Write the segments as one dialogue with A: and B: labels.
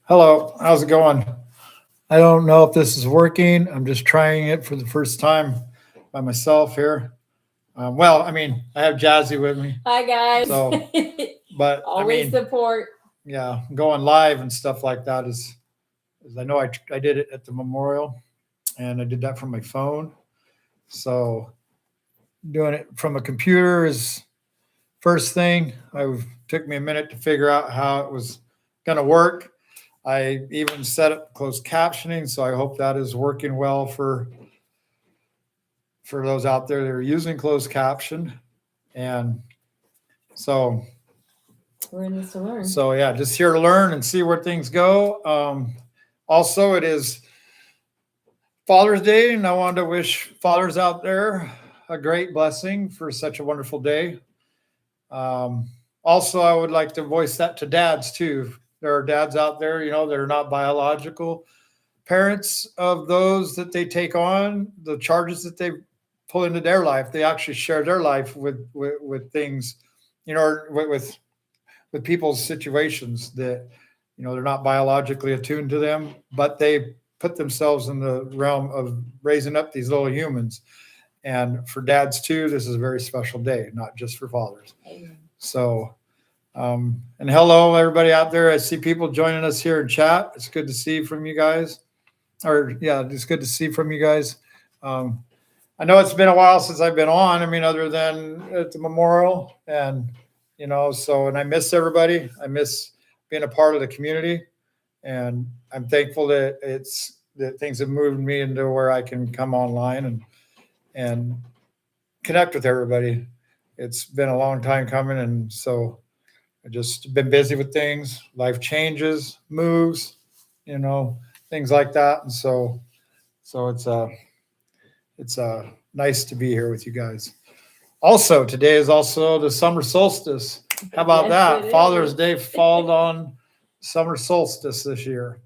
A: Hello, how's it going? I don't know if this is working. I'm just trying it for the first time by myself here. I have Jazzy with me.
B: Hi guys.
A: So, but
B: Always support.
A: yeah, going live and stuff like that is I know I did it at the memorial, and I did that from my phone. So doing it from a computer is first thing. Took me a minute to figure out how it was going to work. I even set up closed captioning, so I hope that is working well for those out there that are using closed caption. And so,
B: We're in this to learn.
A: so yeah, just here to learn and see where things go. Also, it is Father's Day, and I wanted to wish fathers out there a great blessing for such a wonderful day. Also, I would like to voice that to dads too. There are dads out there, that are not biological parents of those that they take on, the charges that they pull into their life. They actually share their life with things, with people's situations that, they're not biologically attuned to them, but they put themselves in the realm of raising up these little humans. And for dads too, this is a very special day, not just for fathers.
B: Amen.
A: So, and hello, everybody out there. I see people joining us here in chat. It's good to see from you guys. It's good to see from you guys. I know it's been a while since I've been on. Other than at the memorial, and and I miss everybody. I miss being a part of the community, and I'm thankful that things have moved me into where I can come online and connect with everybody. It's been a long time coming, and so I just been busy with things. Life changes, moves, things like that, and so it's nice to be here with you guys. Also, today is also the summer solstice. How about that? Father's Day fall on summer solstice this year.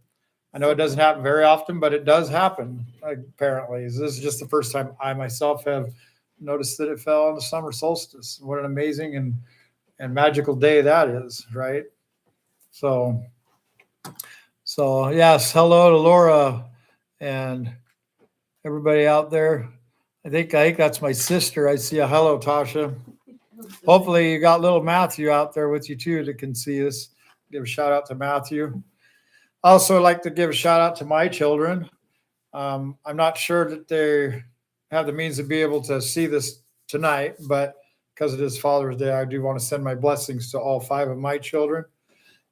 A: I know it doesn't happen very often, but it does happen, apparently. This is just the first time I myself have noticed that it fell on the summer solstice. What an amazing and magical day that is, right? So yes, hello to Laura and everybody out there. I think that's my sister. I see a hello, Tasha. Hopefully you got little Matthew out there with you too that can see us. Give a shout out to Matthew. Also, I'd like to give a shout out to my children. I'm not sure that they have the means to be able to see this tonight, but because it is Father's Day, I do want to send my blessings to all 5 of my children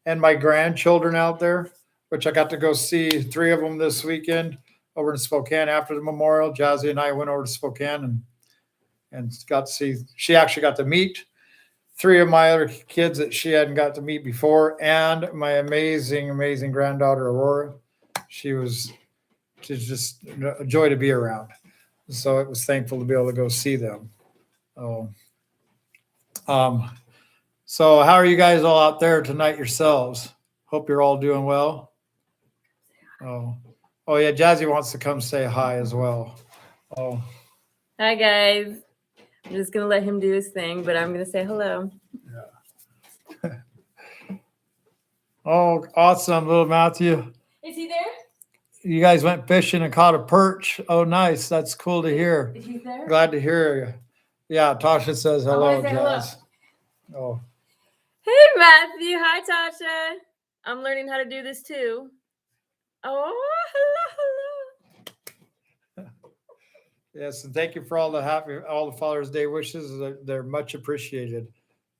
A: and my grandchildren out there, which I got to go see 3 of them this weekend over in Spokane after the memorial. Jazzy and I went over to Spokane and got to see. She actually got to meet 3 of my other kids that she hadn't got to meet before, and my amazing granddaughter Aurora. She's just a joy to be around. So it was thankful to be able to go see them. So how are you guys all out there tonight yourselves? Hope you're all doing well. Oh yeah, Jazzy wants to come say hi as well. Oh,
B: hi guys. I'm just gonna let him do his thing, but I'm gonna say hello.
A: Yeah. Oh, awesome, little Matthew.
B: Is he there?
A: You guys went fishing and caught a perch. Oh, nice. That's cool to hear.
B: Is he there?
A: Glad to hear you. Yeah, Tasha says hello, Jazz.
B: Oh. Hey, Matthew. Hi, Tasha. I'm learning how to do this too. Oh, hello.
A: Yes, and thank you for all the Father's Day wishes. They're much appreciated.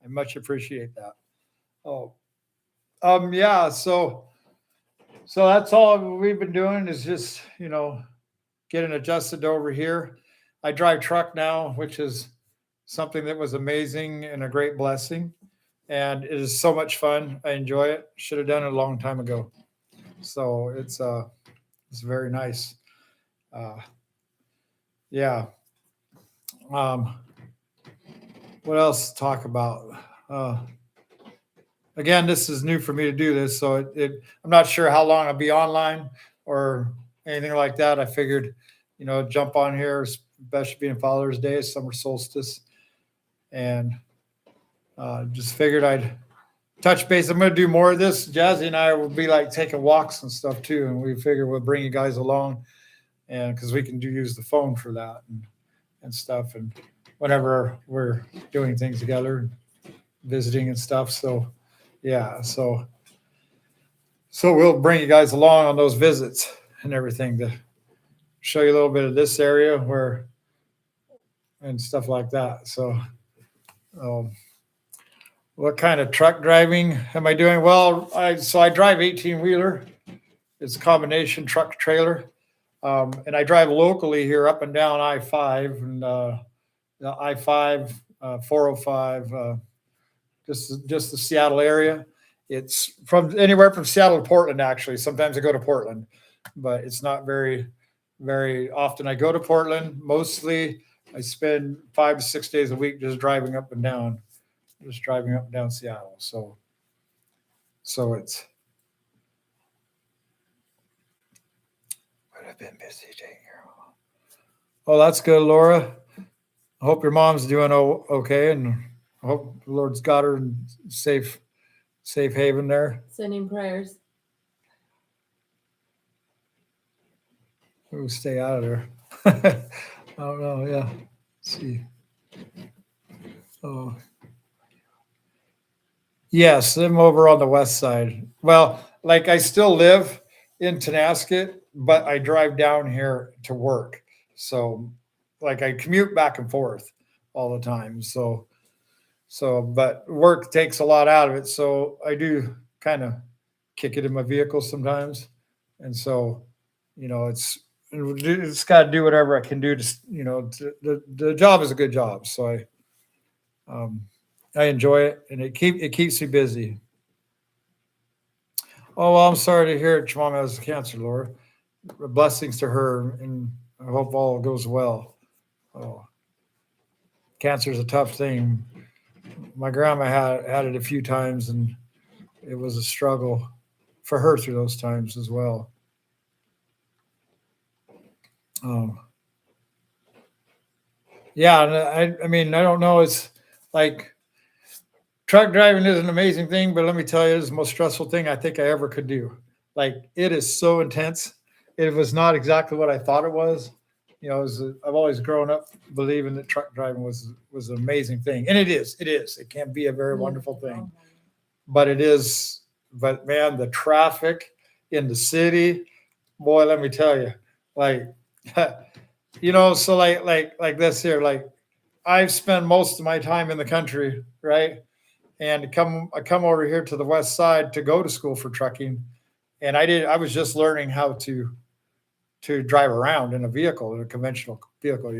A: I much appreciate that. Yeah. So that's all we've been doing is just getting adjusted over here. I drive truck now, which is something that was amazing and a great blessing, and it is so much fun. I enjoy it. Should have done it a long time ago. So it's very nice. Yeah. What else to talk about? Again, this is new for me to do this, so I'm not sure how long I'll be online or anything like that. I figured, jump on here, especially being Father's Day, summer solstice, and just figured I'd touch base. I'm going to do more of this. Jazzy and I will be like taking walks and stuff too, and we figure we'll bring you guys along, and because we can use the phone for that and stuff, and whenever we're doing things together, visiting and stuff. So yeah, so we'll bring you guys along on those visits and everything to show you a little bit of this area where and stuff like that. So what kind of truck driving am I doing? Well, I drive 18-wheeler. It's a combination truck trailer. And I drive locally here up and down I-5 and the I-5, 405, just the Seattle area. It's from anywhere from Seattle to Portland, actually. Sometimes I go to Portland, but it's not very, very often I go to Portland. Mostly I spend 5 to 6 days a week just driving up and down Seattle. So it's, but I've been busy taking care of. Oh, that's good, Laura. I hope your mom's doing okay, and I hope the Lord's got her in safe haven there.
B: Sending prayers.
A: We'll stay out of there. I don't know. Yeah. Let's see. Oh. Yes, I'm over on the west side. Well, like I still live in Tenasket, but I drive down here to work. So like I commute back and forth all the time. So but work takes a lot out of it. So I do kind of kick it in my vehicle sometimes. And so, it's got to do whatever I can do to, the job is a good job. So I enjoy it, and it keeps me busy. Oh, well, I'm sorry to hear that your mom has cancer, Laura. Blessings to her, and I hope all goes well. Oh, cancer is a tough thing. My grandma had it a few times, and it was a struggle for her through those times as well. Yeah, and I mean, I don't know. It's like truck driving is an amazing thing, but let me tell you, it's the most stressful thing I think I ever could do. Like, it is so intense. It was not exactly what I thought it was. I've always grown up believing that truck driving was an amazing thing. And it is. It can be a very wonderful thing. But it is, but man, the traffic in the city, boy, let me tell you, like, so like this here, like I've spent most of my time in the country, right? And I come over here to the west side to go to school for trucking. And I was just learning how to drive around in a vehicle, in a conventional vehicle,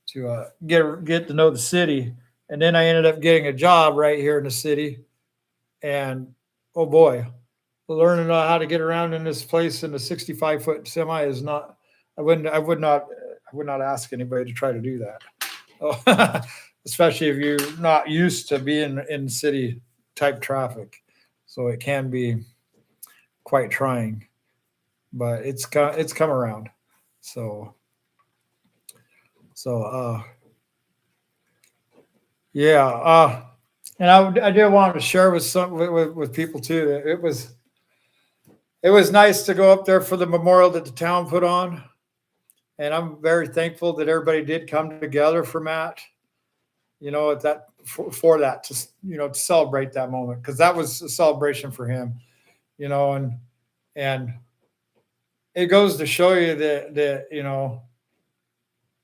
A: to get to know the city. And then I ended up getting a job right here in the city. And oh boy, learning how to get around in this place in a 65-foot semi is not, I would not ask anybody to try to do that. Especially if you're not used to being in city type traffic. So it can be quite trying, but it's come around. Yeah. And I did want to share with people too, that it was nice to go up there for the memorial that the town put on. And I'm very thankful that everybody did come together for Matt, at that, for that, to celebrate that moment. Cause that was a celebration for him, and it goes to show you that,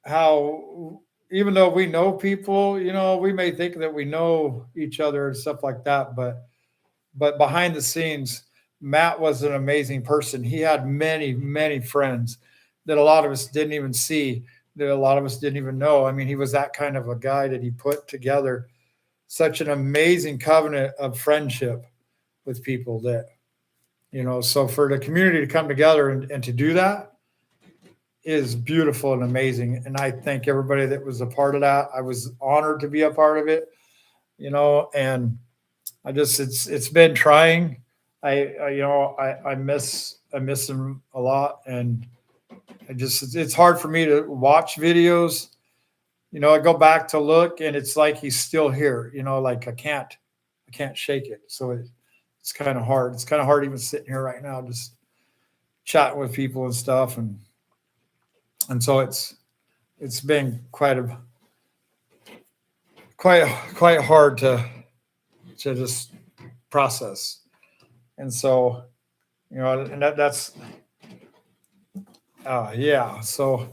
A: how, even though we know people, we may think that we know each other and stuff like that, but behind the scenes, Matt was an amazing person. He had many, many friends that a lot of us didn't even see, that a lot of us didn't even know. I mean, he was that kind of a guy that he put together such an amazing covenant of friendship with people that, so for the community to come together and to do that is beautiful and amazing. And I thank everybody that was a part of that. I was honored to be a part of it, and it's been trying. I miss him a lot. And it's hard for me to watch videos. I go back to look, and it's like he's still here. Like I can't shake it. So it's kind of hard. It's kind of hard even sitting here right now, just chatting with people and stuff. And so it's been quite hard to just process. And so, and that's yeah. So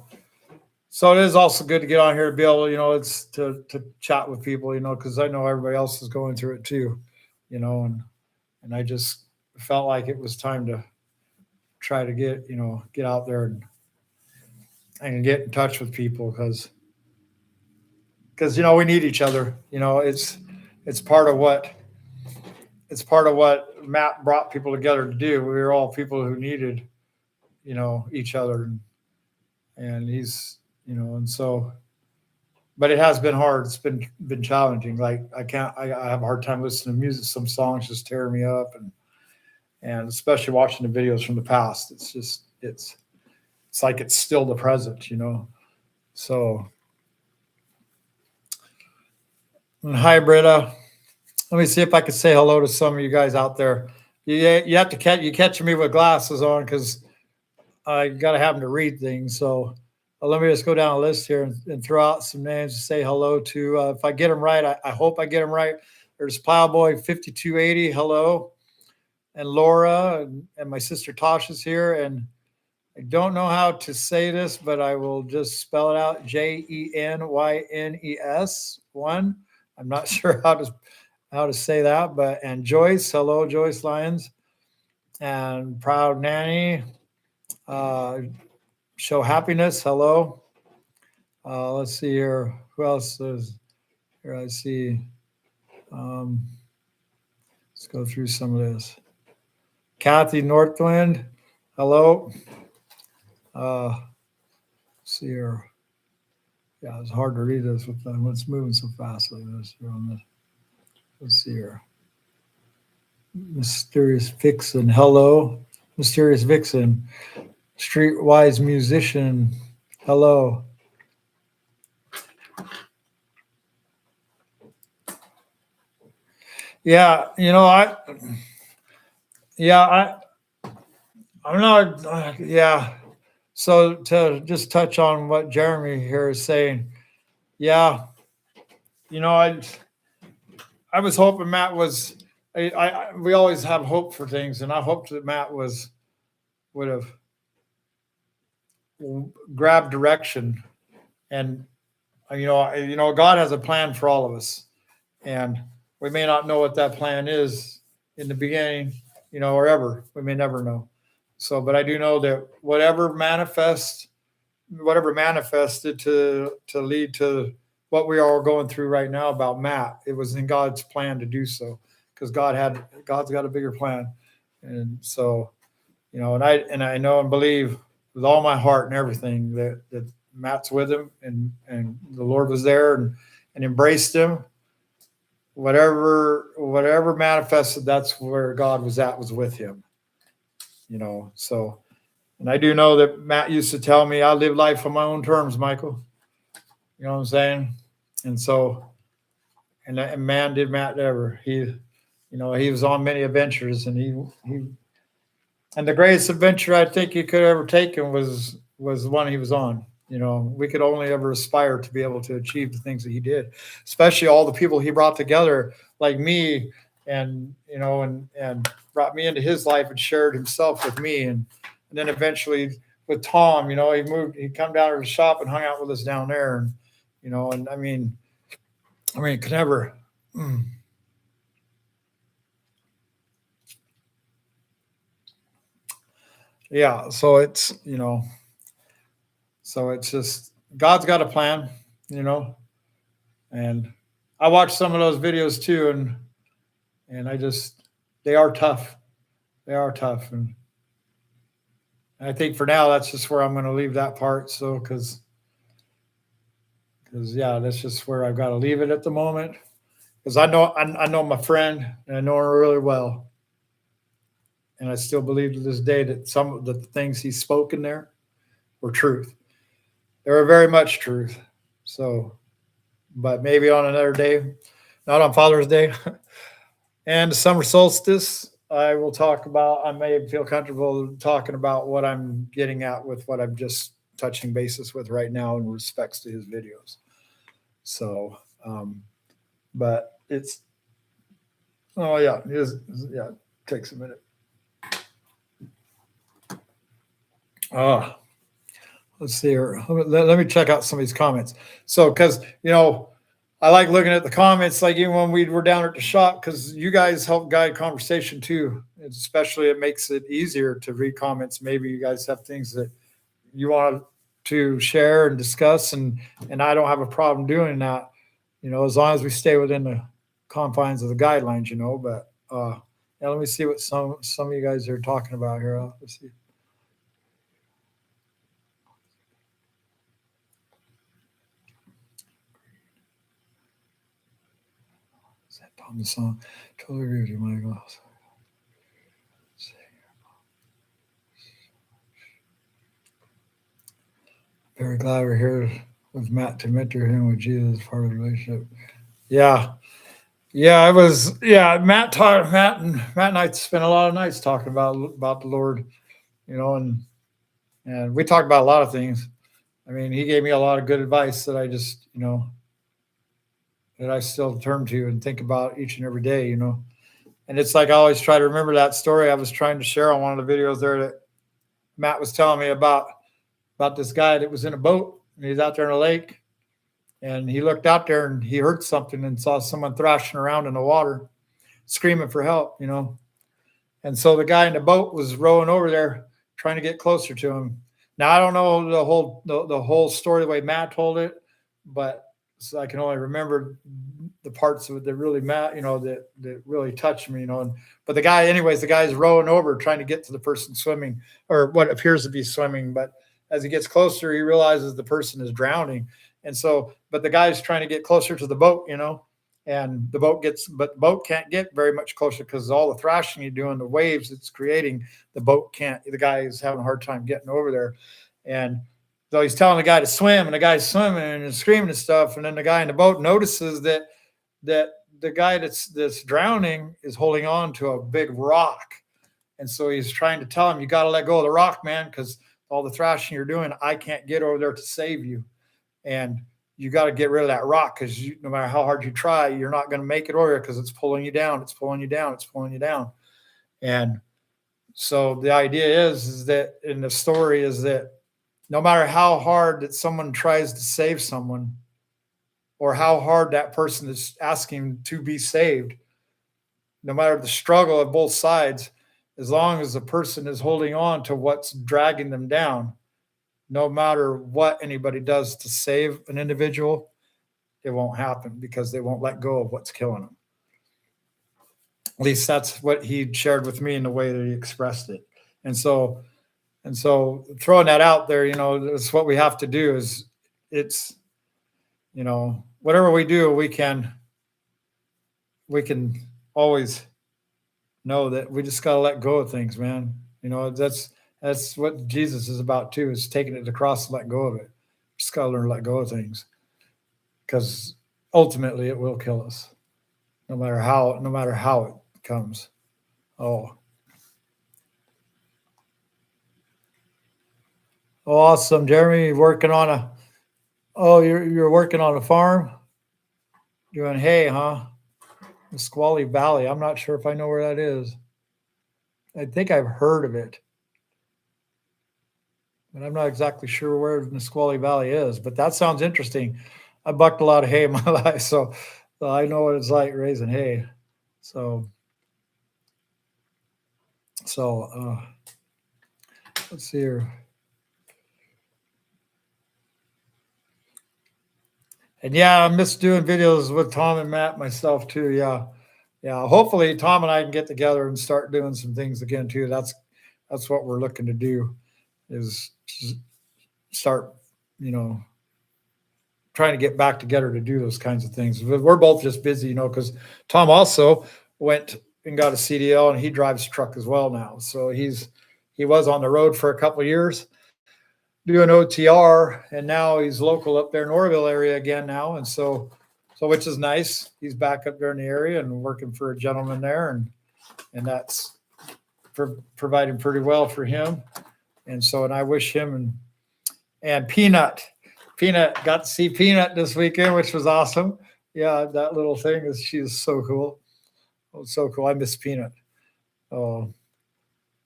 A: it is also good to get on here to be able, it's to chat with people, because I know everybody else is going through it too, and I just felt like it was time to try to get out there and get in touch with people because we need each other. It's part of what Matt brought people together to do. We were all people who needed each other, and he's and so, but it has been hard. It's been challenging. Like I have a hard time listening to music. Some songs just tear me up, and especially watching the videos from the past. It's like it's still the present, So, and hi, Britta. Let me see if I can say hello to some of you guys out there. You have to catching me with glasses on because I got to have them to read things. So let me just go down a list here and throw out some names to say hello to. If I get them right, I hope I get them right. There's Plowboy 5280. Hello. And Laura and my sister Tasha's here. And I don't know how to say this, but I will just spell it out. JENYNES 1. I'm not sure how to say that, and Joyce. Hello, Joyce Lyons. And Proud Nanny. Show Happiness. Hello. Let's see here. Who else is here? I see. Let's go through some of this. Kathy Northwind. Hello. Let's see here. Yeah, it's hard to read this with what's moving so fast like this. Let's see here. Mysterious Vixen. Hello. Mysterious Vixen. Streetwise Musician. Hello. Yeah, I'm not, yeah. So to just touch on what Jeremy here is saying, yeah, I was hoping Matt was, we always have hope for things, and I hoped that Matt would have grabbed direction, and God has a plan for all of us, and we may not know what that plan is in the beginning, or ever. We may never know. So, but I do know that whatever manifested to lead to what we are going through right now about Matt, it was in God's plan to do so, because God's got a bigger plan. And so, and I know and believe with all my heart and everything that Matt's with him, and the Lord was there and embraced him. Whatever manifested, that's where God was with him. So, and I do know that Matt used to tell me, I live life on my own terms, Michael. You know what I'm saying? And so, and man, did Matt ever. He was on many adventures, and and the greatest adventure I think he could have ever taken was the one he was on. We could only ever aspire to be able to achieve the things that he did, especially all the people he brought together, like me, and brought me into his life and shared himself with me, and then eventually with Tom, he'd come down to the shop and hung out with us down there, and I mean, could never. Yeah, so it's just God's got a plan, and I watched some of those videos too, and they are tough. They are tough, and I think for now that's just where I'm going to leave that part. So because yeah, that's just where I've got to leave it at the moment, because I know my friend, and I know her really well. And I still believe to this day that some of the things he's spoken there were truth. They were very much truth. So, but maybe on another day, not on Father's Day, And Summer Solstice, I will talk about, I may feel comfortable talking about what I'm getting at with what I'm just touching basis with right now in respects to his videos. So, but it's, oh yeah, yeah, it takes a minute. Let's see here. Let me check out some of these comments. So, because, I like looking at the comments, like even when we were down at the shop, because you guys help guide conversation too. And especially it makes it easier to read comments. Maybe you guys have things that you want to share and discuss, and I don't have a problem doing that, as long as we stay within the confines of the guidelines, But yeah, let me see what some of you guys are talking about here. Let's see. Is that on the song? Totally agree with you, Michael. Very glad we're here with Matt to mentor him with Jesus as part of the relationship. Yeah. Yeah, I was. Yeah, Matt and I spent a lot of nights talking about the Lord, and we talked about a lot of things. I mean, he gave me a lot of good advice that I just, that I still turn to and think about each and every day, And it's like I always try to remember that story I was trying to share on one of the videos there that Matt was telling me about this guy that was in a boat and he's out there in a lake, and he looked out there and he heard something and saw someone thrashing around in the water, screaming for help, And so the guy in the boat was rowing over there, trying to get closer to him. Now I don't know the whole story the way Matt told it, but so I can only remember the parts of it that really that really touched me, but the guy's rowing over, trying to get to the person swimming, or what appears to be swimming, but as he gets closer, he realizes the person is drowning. And so, but the guy's trying to get closer to the boat, and the boat can't get very much closer because all the thrashing you do and the waves it's creating, the guy is having a hard time getting over there. And so he's telling the guy to swim, and the guy's swimming and screaming and stuff. And then the guy in the boat notices that the guy that's drowning is holding on to a big rock. And so he's trying to tell him, you got to let go of the rock, man, because all the thrashing you're doing, I can't get over there to save you. And you got to get rid of that rock, because no matter how hard you try, you're not going to make it over there because it's pulling you down. It's pulling you down. It's pulling you down. And so the idea is that in the story is that no matter how hard that someone tries to save someone, or how hard that person is asking to be saved, no matter the struggle of both sides, as long as the person is holding on to what's dragging them down, no matter what anybody does to save an individual, it won't happen because they won't let go of what's killing them. At least that's what he shared with me in the way that he expressed it. And so throwing that out there, that's what we have to do. Is it's, whatever we do, we can always know that we just got to let go of things, man. That's what Jesus is about too, is taking it to the cross and let go of it. Just got to learn to let go of things, because ultimately it will kill us, no matter how it comes. Awesome, Jeremy. You're working on you're working on a farm, doing hay, huh? Nisqually Valley. I'm not sure if I know where that is. I think I've heard of it, but I'm not exactly sure where Nisqually Valley is. But that sounds interesting. I bucked a lot of hay in my life, so I know what it's like raising hay. So let's see here. And yeah, I miss doing videos with Tom and Matt myself too. Yeah. Hopefully Tom and I can get together and start doing some things again too. That's what we're looking to do, is start, trying to get back together to do those kinds of things. We're both just busy, because Tom also went and got a CDL, and he drives a truck as well now. So he was on the road for a couple of years doing OTR, and now he's local up there in Oroville area again now. And so So which is nice. He's back up there in the area and working for a gentleman there, and that's providing pretty well for him. And so, and I wish him and Peanut got to see Peanut this weekend, which was awesome. Yeah, that little thing is she's so cool. Oh, so cool. I miss Peanut. Oh,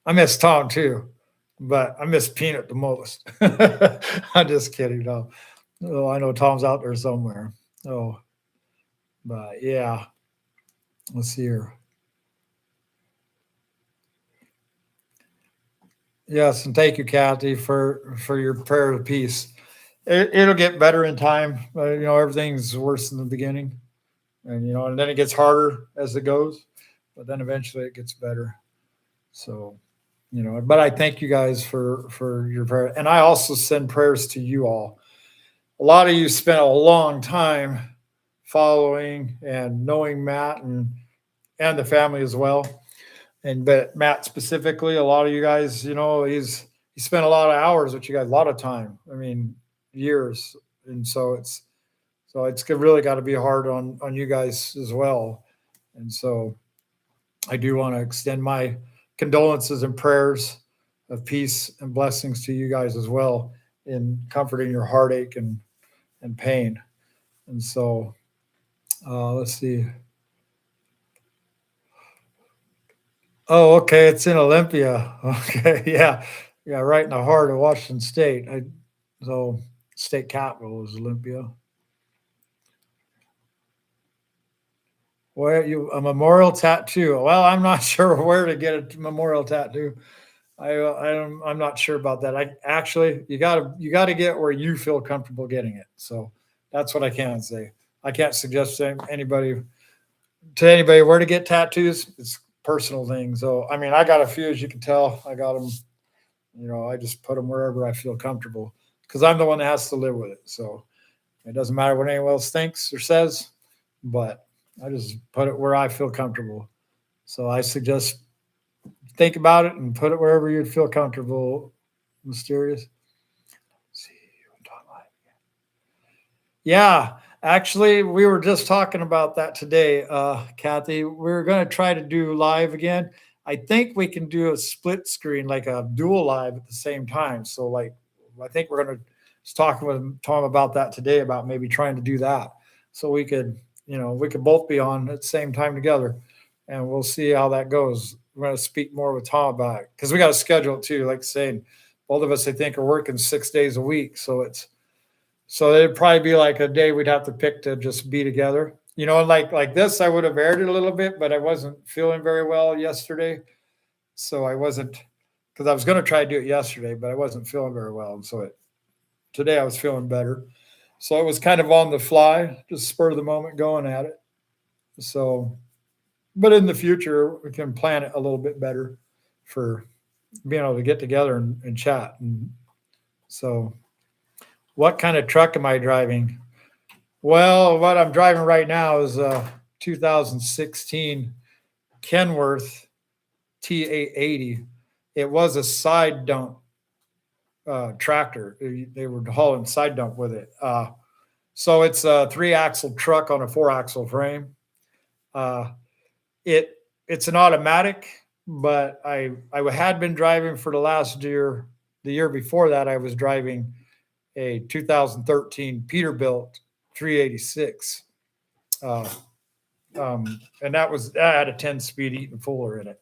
A: I miss Tom too, but I miss Peanut the most. I'm just kidding. No, oh, I know Tom's out there somewhere. Oh, but yeah, let's see here. Yes, and thank you, Kathy, for your prayer of peace. It'll get better in time. Everything's worse in the beginning, and then it gets harder as it goes, but then eventually it gets better. So, but I thank you guys for your prayer, and I also send prayers to you all. A lot of you spent a long time following and knowing Matt and the family as well. But Matt specifically, a lot of you guys, he spent a lot of hours with you guys, a lot of time. I mean, years, and so it's really got to be hard on you guys as well. And so I do want to extend my condolences and prayers of peace and blessings to you guys as well in comforting your heartache and pain. And so let's see. Oh, okay. It's in Olympia. Okay. Yeah. Yeah. Right in the heart of Washington State. So state capital is Olympia. Where a memorial tattoo? Well, I'm not sure where to get a memorial tattoo. I'm not sure about that. You gotta get where you feel comfortable getting it. So that's what I can say. I can't suggest to anybody where to get tattoos. It's personal thing. So I mean, I got a few, as you can tell. I got them. I just put them wherever I feel comfortable because I'm the one that has to live with it. So it doesn't matter what anyone else thinks or says, but I just put it where I feel comfortable. So I suggest think about it and put it wherever you feel comfortable. Mysterious. Let's see. Yeah, actually, we were just talking about that today, Kathy. We're going to try to do live again. I think we can do a split screen, like a dual live at the same time. So, like, I think we're going to talk with Tom about that today, about maybe trying to do that, so we could both be on at the same time together, and we'll see how that goes. We're going to speak more with Tom about it because we got to schedule it too. Like I said, both of us, I think, are working 6 days a week, so it'd probably be like a day we'd have to pick to just be together. Like this, I would have aired it a little bit, but I wasn't feeling very well yesterday. So I wasn't, because I was going to try to do it yesterday, but I wasn't feeling very well. And so today I was feeling better. So it was kind of on the fly, just spur of the moment going at it. So, but in the future, we can plan it a little bit better for being able to get together and chat. And so, what kind of truck am I driving? Well, what I'm driving right now is a 2016 Kenworth T880. It was a side dump tractor. They were hauling side dump with it. So it's a 3-axle truck on a 4-axle frame. It's an automatic, but I had been driving for the last year. The year before that, I was driving a 2013 Peterbilt 386. And that had a 10-speed Eaton Fuller in it.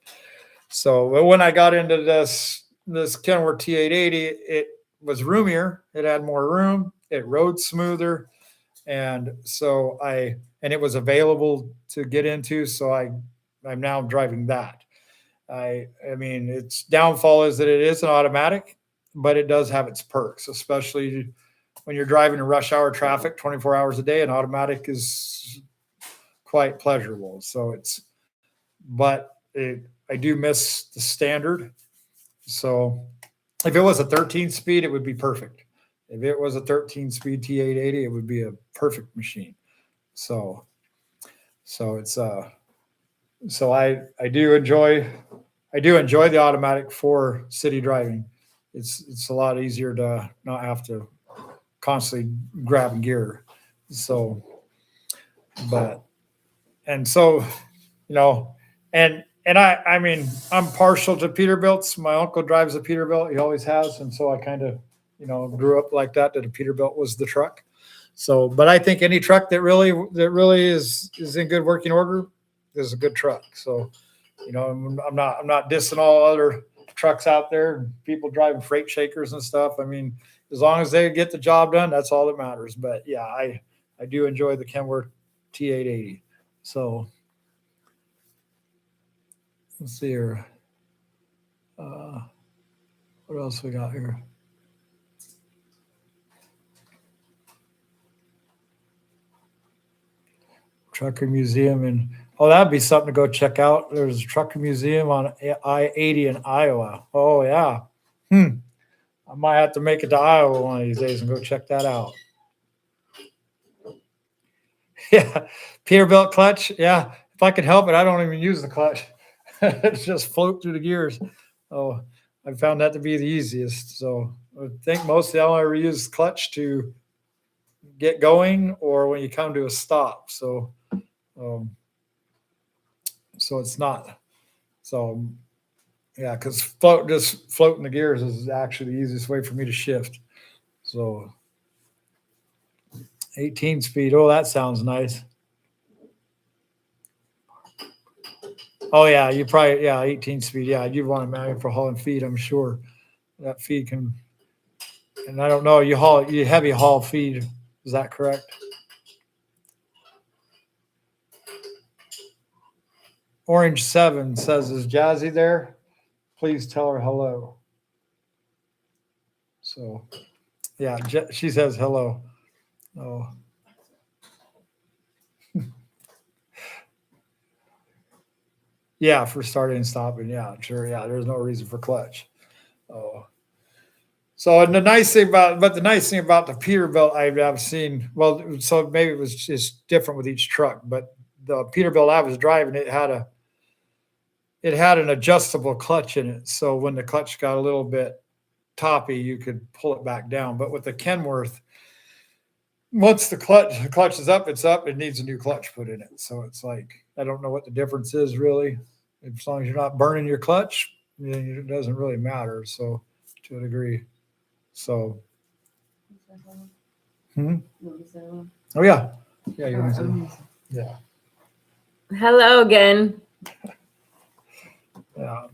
A: So when I got into this Kenworth T880, it was roomier. It had more room. It rode smoother. And so it was available to get into. So I'm now driving that. I mean, its downfall is that it is an automatic, but it does have its perks, especially when you're driving in rush hour traffic 24 hours a day. An automatic is quite pleasurable. So I do miss the standard. So if it was a 13-speed, it would be perfect. If it was a 13-speed T880, it would be a perfect machine. So it's so I do enjoy the automatic for city driving. It's a lot easier to not have to constantly grab gear. So, But and so, you know, and I mean, I'm partial to Peterbilts. My uncle drives a Peterbilt. He always has, and so I kind of, you know, grew up like that. That a Peterbilt was the truck. So, but I think any truck that really is in good working order is a good truck. So, you know, I'm not dissing all other trucks out there and people driving freight shakers and stuff. I mean, as long as they get the job done, that's all that matters. But yeah, I do enjoy the Kenworth T880. So let's see here. What else we got here? Trucker Museum and oh, that'd be something to go check out. There's a trucker museum on I-80 in Iowa. Oh yeah. I might have to make it to Iowa one of these days and go check that out. Yeah. Peterbilt clutch. Yeah. If I could help it, I don't even use the clutch. It's just float through the gears. Oh, I found that to be the easiest. So I think mostly I'll ever use clutch to get going or when you come to a stop. So so it's not so yeah, because just floating the gears is actually the easiest way for me to shift. So 18 speed. Oh, that sounds nice. Oh yeah, you probably 18 speed. Yeah, you'd want a manual for hauling feed, I'm sure. That feed can, and I don't know, you heavy haul feed. Is that correct? Orange 7 says, is Jazzy there? Please tell her hello. So, yeah, she says hello. Oh. Yeah, for starting and stopping. Yeah, sure. Yeah, there's no reason for clutch. Oh. So, and the nice thing about the Peterbilt I've seen, well, so maybe it was just different with each truck, but the Peterbilt I was driving, it had an adjustable clutch in it. So when the clutch got a little bit toppy, you could pull it back down. But with the Kenworth, once the clutch is up, it's up. It needs a new clutch put in it. So it's like I don't know what the difference is really. As long as you're not burning your clutch, it doesn't really matter. So to a degree. So. Oh yeah, yeah. You want to yeah.
B: Hello again.
A: Yeah.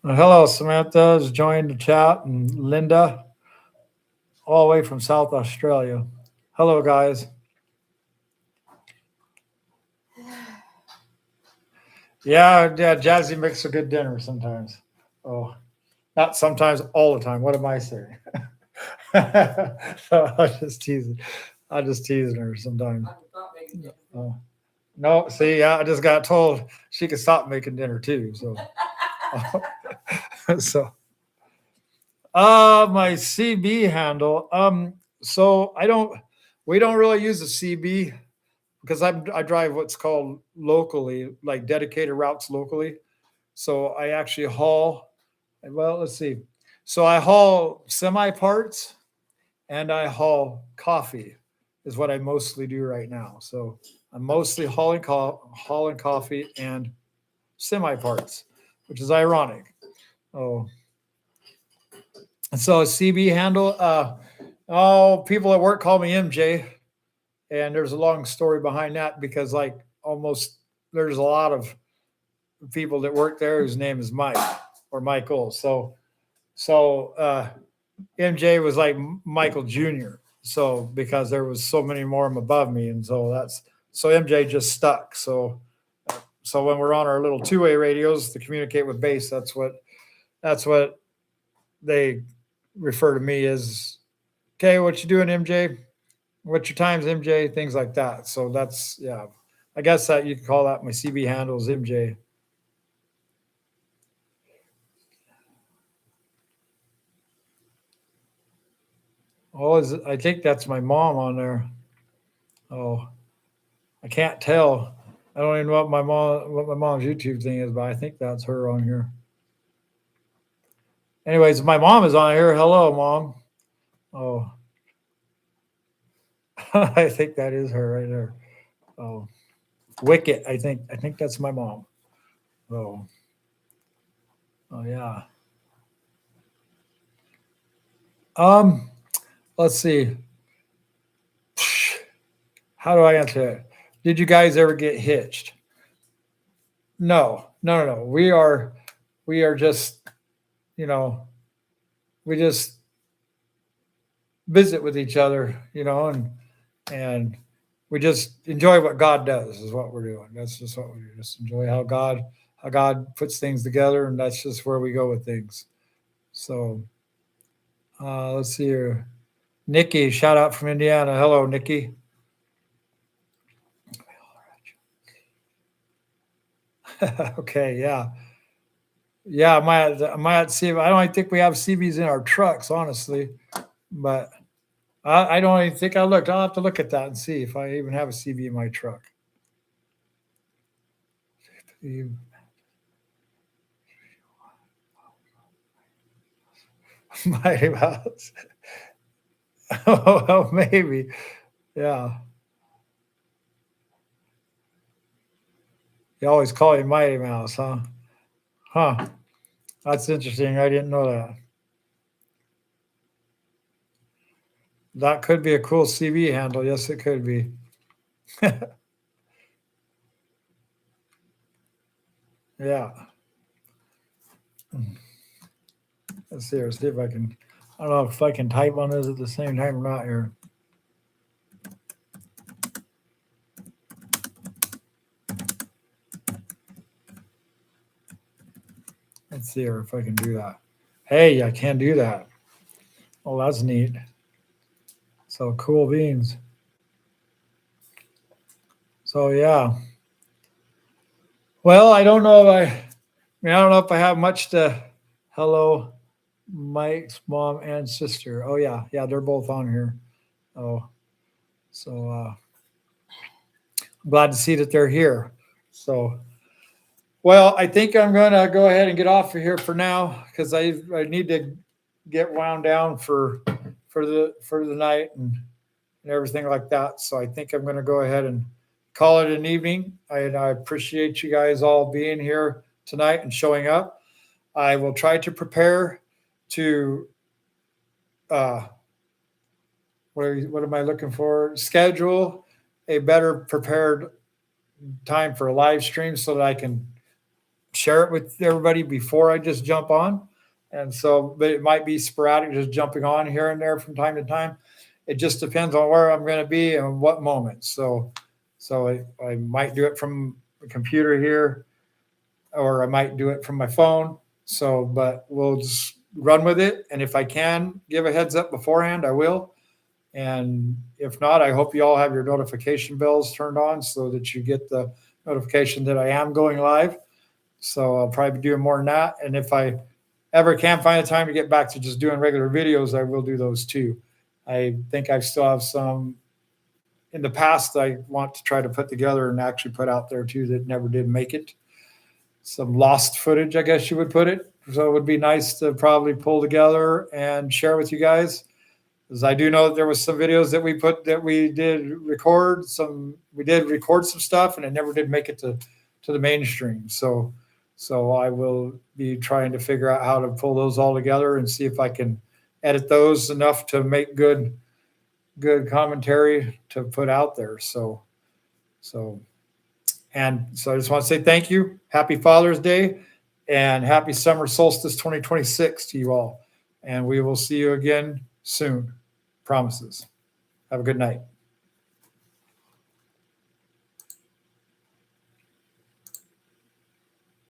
A: Well, hello, Samantha has joined the chat, and Linda, all the way from South Australia. Hello, guys. Yeah, Jazzy makes a good dinner sometimes. Oh, not sometimes, all the time. What am I saying? So I'll just teasing her sometimes. Oh. No, see, yeah, I just got told she could stop making dinner too. So, so, my CB handle. So we don't really use a CB because I drive what's called locally, like dedicated routes locally. So I actually haul. Well, let's see. So I haul semi parts and I haul coffee is what I mostly do right now. So I'm mostly hauling coffee and semi parts, which is ironic. Oh, and so a CB handle. People at work call me MJ, and there's a long story behind that because like almost there's a lot of people that work there whose name is Mike or Michael. So MJ was like Michael Jr. So because there was so many more of them above me, and so MJ just stuck. So when we're on our little two-way radios to communicate with base, that's what they refer to me as. Okay, what you doing, MJ? What's your times, MJ? Things like that. So that's yeah. I guess that you could call that my CB handles, MJ. Oh, I think that's my mom on there. Oh, I can't tell. I don't even know what my mom's YouTube thing is, but I think that's her on here. Anyways, my mom is on here. Hello, Mom. Oh. I think that is her right there. Oh, Wicket. I think that's my mom. Oh, oh yeah. Let's see. How do I answer it? Did you guys ever get hitched? No, no, no, no. We are just, you know, we just visit with each other, and we just enjoy what God does is what we're doing. That's just what we do. Just enjoy how God puts things together, and that's just where we go with things. So let's see here. Nikki, shout out from Indiana. Hello, Nikki. Okay, yeah. Yeah, I might see. I don't think we have CBs in our trucks, honestly, but I don't even think I looked. I'll have to look at that and see if I even have a CB in my truck. Mighty Mouse. Oh, maybe. Yeah. You always call you Mighty Mouse, huh? Huh. That's interesting. I didn't know that. That could be a cool CB handle. Yes, it could be. Yeah. Let's see here. See if I can. I don't know if I can type on this at the same time or not here. Let's see here if I can do that. Hey, I can do that. Oh, that's neat. So cool beans. So yeah. Well, I don't know if I don't know if I have much to. Hello, Mike's mom and sister. Oh yeah, yeah, they're both on here. Oh, so I'm glad to see that they're here. So, well, I think I'm going to go ahead and get off of here for now because I need to get wound down for the night and everything like that. So I think I'm going to go ahead and call it an evening. I appreciate you guys all being here tonight and showing up. I will try to prepare to what am I looking for? Schedule a better prepared time for a live stream so that I can share it with everybody before I just jump on. And so, but it might be sporadic, just jumping on here and there from time to time. It just depends on where I'm going to be and what moment. So I might do it from the computer here, or I might do it from my phone. So, but we'll just run with it. And if I can give a heads up beforehand, I will. And if not, I hope you all have your notification bells turned on so that you get the notification that I am going live. So I'll probably be doing more than that. And if I ever can find the time to get back to just doing regular videos, I will do those too. I think I still have some in the past I want to try to put together and actually put out there too that never did make it. Some lost footage, I guess you would put it. So it would be nice to probably pull together and share with you guys. Because I do know that there was some videos that we did record some stuff and it never did make it to the mainstream. So I will be trying to figure out how to pull those all together and see if I can edit those enough to make good commentary to put out there. So I just want to say thank you. Happy Father's Day and happy Summer Solstice 2026 to you all. And we will see you again soon. Promises. Have a good night.